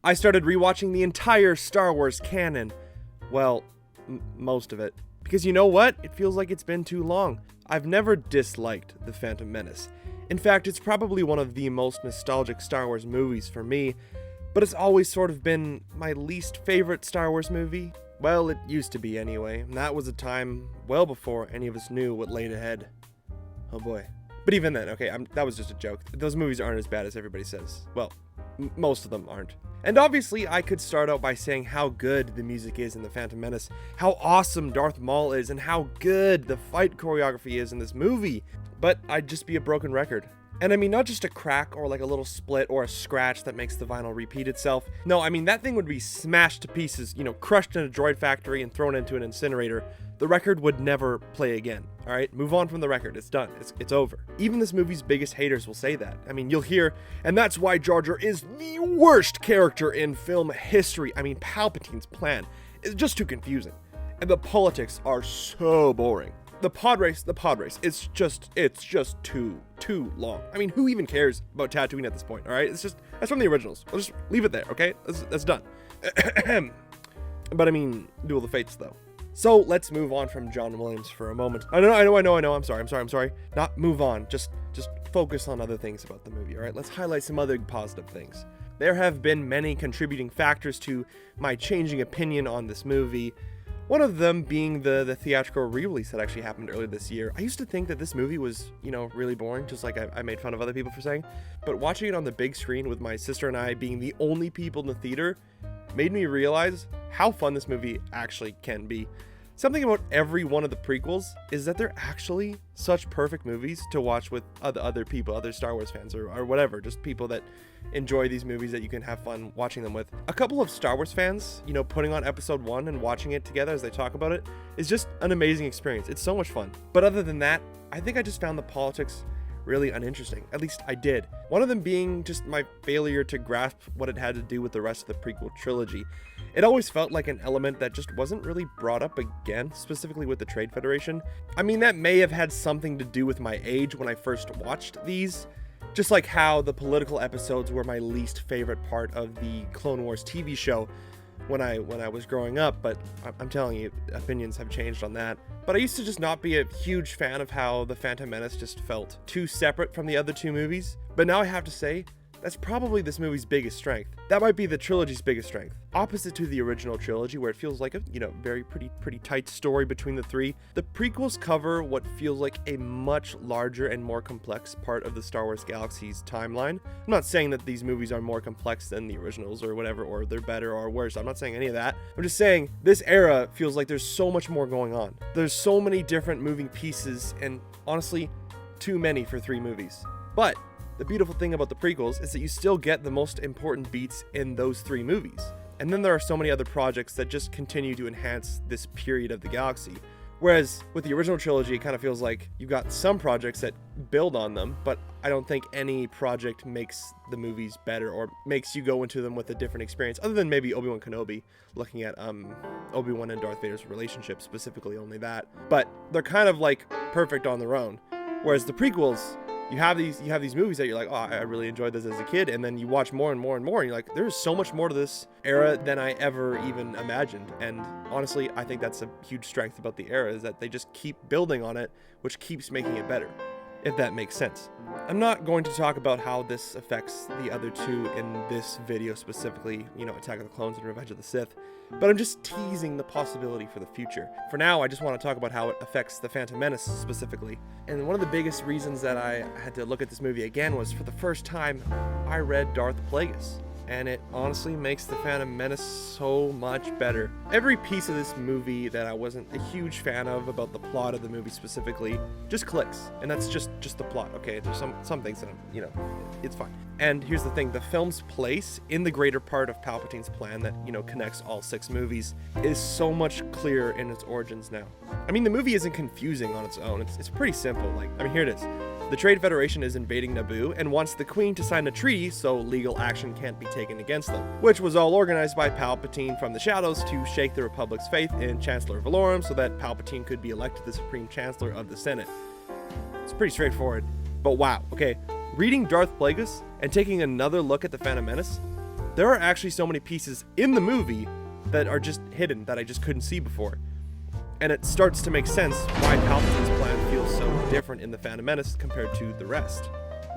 I started rewatching the entire Star Wars canon. Well, most of it. Because you know what? It feels like it's been too long. I've never disliked The Phantom Menace. In fact, it's probably one of the most nostalgic Star Wars movies for me, but it's always sort of been my least favorite Star Wars movie. Well, it used to be anyway, and that was a time well before any of us knew what laid ahead. Oh boy. But even then, okay, that was just a joke. Those movies aren't as bad as everybody says. Well, most of them aren't. And obviously, I could start out by saying how good the music is in The Phantom Menace, how awesome Darth Maul is, and how good the fight choreography is in this movie. But I'd just be a broken record. And I mean, not just a crack or like a little split or a scratch that makes the vinyl repeat itself. No, I mean, that thing would be smashed to pieces, crushed in a droid factory and thrown into an incinerator. The record would never play again, all right? Move on from the record. It's done. It's over. Even this movie's biggest haters will say that. I mean, you'll hear, and that's why Jar Jar is the worst character in film history. I mean, Palpatine's plan is just too confusing. And the politics are so boring. The pod race, it's just too long. I mean, who even cares about Tatooine at this point, all right? That's from the originals. I'll just leave it there, okay? That's done. But I mean, Duel of the Fates, though. So let's move on from John Williams for a moment. I know. I'm sorry. Not move on. Just focus on other things about the movie, all right? Let's highlight some other positive things. There have been many contributing factors to my changing opinion on this movie. One of them being the theatrical re-release that actually happened earlier this year. I used to think that this movie was, really boring, just like I made fun of other people for saying. But watching it on the big screen with my sister and I being the only people in the theater made me realize how fun this movie actually can be. Something about every one of the prequels is that they're actually such perfect movies to watch with other people, other Star Wars fans or whatever, just people that enjoy these movies that you can have fun watching them with. A couple of Star Wars fans, putting on episode 1 and watching it together as they talk about it is just an amazing experience. It's so much fun. But other than that, I think I just found the politics really uninteresting. At least I did. One of them being just my failure to grasp what it had to do with the rest of the prequel trilogy. It always felt like an element that just wasn't really brought up again, specifically with the Trade Federation. I mean, that may have had something to do with my age when I first watched these, just like how the political episodes were my least favorite part of the Clone Wars TV show when I was growing up, but I'm telling you, opinions have changed on that. But I used to just not be a huge fan of how The Phantom Menace just felt too separate from the other two movies. But now I have to say, that's probably this movie's biggest strength. That might be the trilogy's biggest strength. Opposite to the original trilogy, where it feels like a, very pretty tight story between the three, the prequels cover what feels like a much larger and more complex part of the Star Wars galaxy's timeline. I'm not saying that these movies are more complex than the originals or whatever, or they're better or worse. I'm not saying any of that. I'm just saying this era feels like there's so much more going on. There's so many different moving pieces, and honestly, too many for 3 movies. But the beautiful thing about the prequels is that you still get the most important beats in those 3 movies. And then there are so many other projects that just continue to enhance this period of the galaxy. Whereas with the original trilogy, it kind of feels like you've got some projects that build on them, but I don't think any project makes the movies better or makes you go into them with a different experience, other than maybe Obi-Wan Kenobi, looking at Obi-Wan and Darth Vader's relationship, specifically only that. But they're kind of like perfect on their own. Whereas the prequels, you have these movies that you're like, oh, I really enjoyed this as a kid, and then you watch more and more and more, and you're like, there's so much more to this era than I ever even imagined. And honestly, I think that's a huge strength about the era, is that they just keep building on it, which keeps making it better, if that makes sense. I'm not going to talk about how this affects the other two in this video specifically, Attack of the Clones and Revenge of the Sith, but I'm just teasing the possibility for the future. For now, I just want to talk about how it affects the Phantom Menace specifically. And one of the biggest reasons that I had to look at this movie again was, for the first time, I read Darth Plagueis. And it honestly makes the Phantom Menace so much better. Every piece of this movie that I wasn't a huge fan of about the plot of the movie specifically just clicks. And that's just the plot, okay? There's some things that it's fine. And here's the thing, the film's place in the greater part of Palpatine's plan that, connects all 6 movies is so much clearer in its origins now. I mean, the movie isn't confusing on its own. It's pretty simple. Here it is. The Trade Federation is invading Naboo and wants the Queen to sign a treaty so legal action can't be taken against them, which was all organized by Palpatine from the shadows to shake the Republic's faith in Chancellor Valorum so that Palpatine could be elected the Supreme Chancellor of the Senate. It's pretty straightforward, but wow, okay, reading Darth Plagueis and taking another look at the Phantom Menace, There are actually so many pieces in the movie that are just hidden that I just couldn't see before. And it starts to make sense why Palpatine's plan feels so different in The Phantom Menace compared to the rest.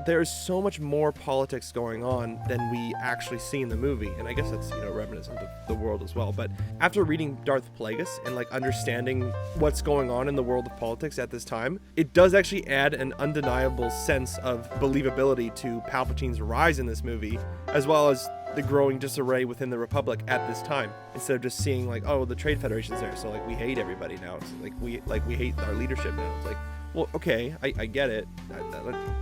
There's so much more politics going on than we actually see in the movie, and I guess that's, reminiscent of the world as well. But after reading Darth Plagueis and understanding what's going on in the world of politics at this time, it does actually add an undeniable sense of believability to Palpatine's rise in this movie, as well as the growing disarray within the Republic at this time. Instead of just seeing the Trade Federation's there, so we hate everybody now. It's we hate our leadership now. It's well, okay, I get it.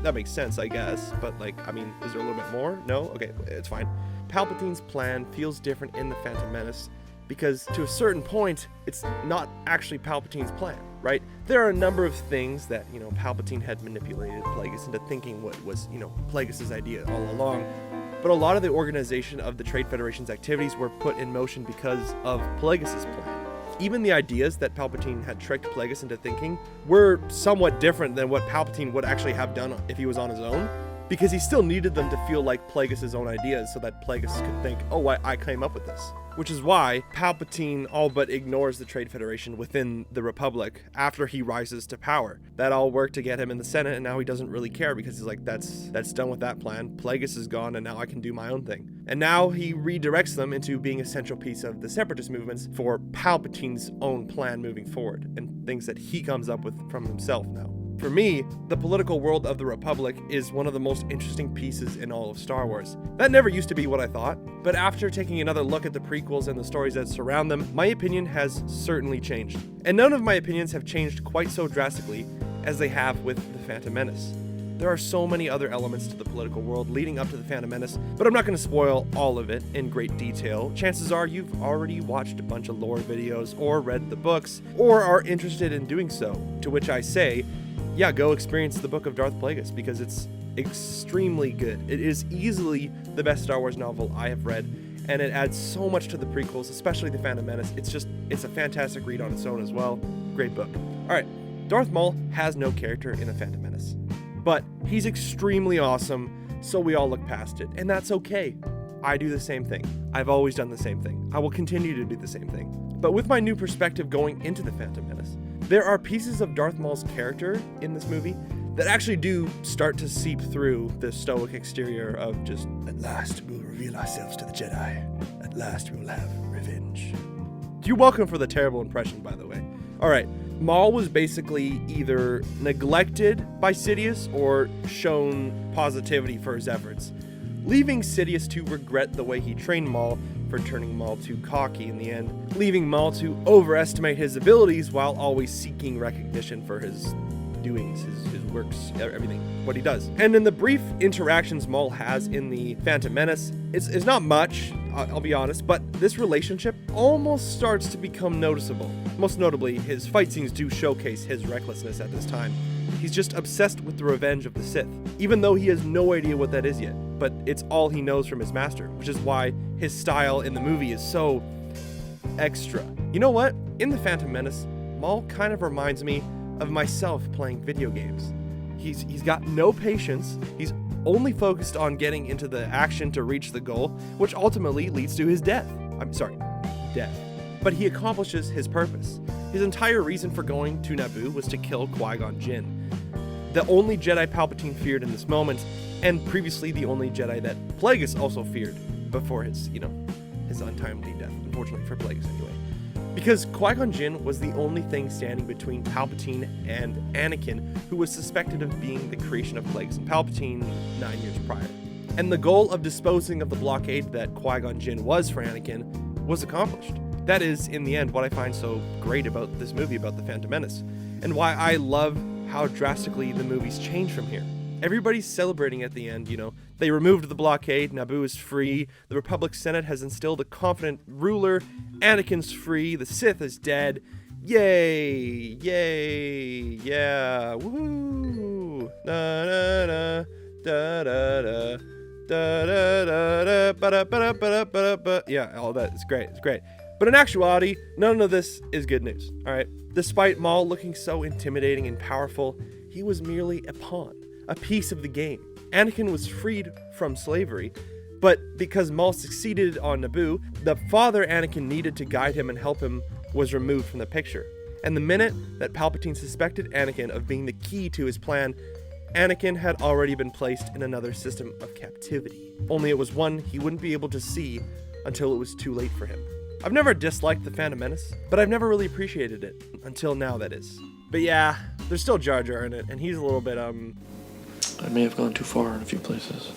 That makes sense, I guess. But, is there a little bit more? No? Okay, it's fine. Palpatine's plan feels different in The Phantom Menace because, to a certain point, it's not actually Palpatine's plan, right? There are a number of things that, Palpatine had manipulated Plagueis into thinking what was, Plagueis' idea all along. But a lot of the organization of the Trade Federation's activities were put in motion because of Plagueis' plan. Even the ideas that Palpatine had tricked Plagueis into thinking were somewhat different than what Palpatine would actually have done if he was on his own, because he still needed them to feel like Plagueis' own ideas so that Plagueis could think, oh, I came up with this. Which is why Palpatine all but ignores the Trade Federation within the Republic after he rises to power. That all worked to get him in the Senate, and now he doesn't really care because he's like, that's done with that plan. Plagueis is gone, and now I can do my own thing. And now he redirects them into being a central piece of the separatist movements for Palpatine's own plan moving forward, and things that he comes up with from himself now. For me, the political world of the Republic is one of the most interesting pieces in all of Star Wars. That never used to be what I thought, but after taking another look at the prequels and the stories that surround them, my opinion has certainly changed. And none of my opinions have changed quite so drastically as they have with The Phantom Menace. There are so many other elements to the political world leading up to The Phantom Menace, but I'm not going to spoil all of it in great detail. Chances are you've already watched a bunch of lore videos or read the books, or are interested in doing so, to which I say, yeah, go experience the Book of Darth Plagueis because it's extremely good. It is easily the best Star Wars novel I have read, and it adds so much to the prequels, especially The Phantom Menace. It's a fantastic read on its own as well. Great book. Alright, Darth Maul has no character in The Phantom Menace, but he's extremely awesome, so we all look past it, and that's okay. I do the same thing. I've always done the same thing. I will continue to do the same thing. But with my new perspective going into The Phantom Menace, there are pieces of Darth Maul's character in this movie that actually do start to seep through the stoic exterior of just, at last we will reveal ourselves to the Jedi. At last we will have revenge. You're welcome for the terrible impression, by the way. Alright, Maul was basically either neglected by Sidious or shown positivity for his efforts, leaving Sidious to regret the way he trained Maul for turning Maul too cocky in the end, leaving Maul to overestimate his abilities while always seeking recognition for his doings, his works, everything, what he does. And in the brief interactions Maul has in The Phantom Menace, it's not much, I'll be honest, but this relationship almost starts to become noticeable. Most notably, his fight scenes do showcase his recklessness at this time. He's just obsessed with the revenge of the Sith, even though he has no idea what that is yet, but it's all he knows from his master, which is why his style in the movie is so extra. You know what? In The Phantom Menace, Maul kind of reminds me of myself playing video games. He's got no patience, he's only focused on getting into the action to reach the goal, which ultimately leads to his death. Death. But he accomplishes his purpose. His entire reason for going to Naboo was to kill Qui-Gon Jinn, the only Jedi Palpatine feared in this moment, and previously the only Jedi that Plagueis also feared before his untimely death, unfortunately for Plagueis anyway. Because Qui-Gon Jinn was the only thing standing between Palpatine and Anakin, who was suspected of being the creation of Plagueis and Palpatine 9 years prior. And the goal of disposing of the blockade that Qui-Gon Jinn was for Anakin was accomplished. That is, in the end, what I find so great about this movie, about The Phantom Menace, and why I love how drastically the movies change from here. Everybody's celebrating at the end, They removed the blockade, Naboo is free, the Republic Senate has instilled a confident ruler, Anakin's free, the Sith is dead. Yay! Yay! Yeah! Woohoo! Da da da da da da da da da ba da ba da ba da ba da. Yeah, all that is great. It's great. But in actuality, none of this is good news. All right. Despite Maul looking so intimidating and powerful, he was merely a pawn, a piece of the game. Anakin was freed from slavery, But because Maul succeeded on Naboo, the father Anakin needed to guide him and help him was removed from the picture. And the minute that Palpatine suspected Anakin of being the key to his plan, Anakin had already been placed in another system of captivity. Only it was one he wouldn't be able to see until it was too late for him. I've never disliked the Phantom Menace, but I've never really appreciated it. Until now, that is. But yeah, there's still Jar Jar in it, and he's a little bit, I may have gone too far in a few places.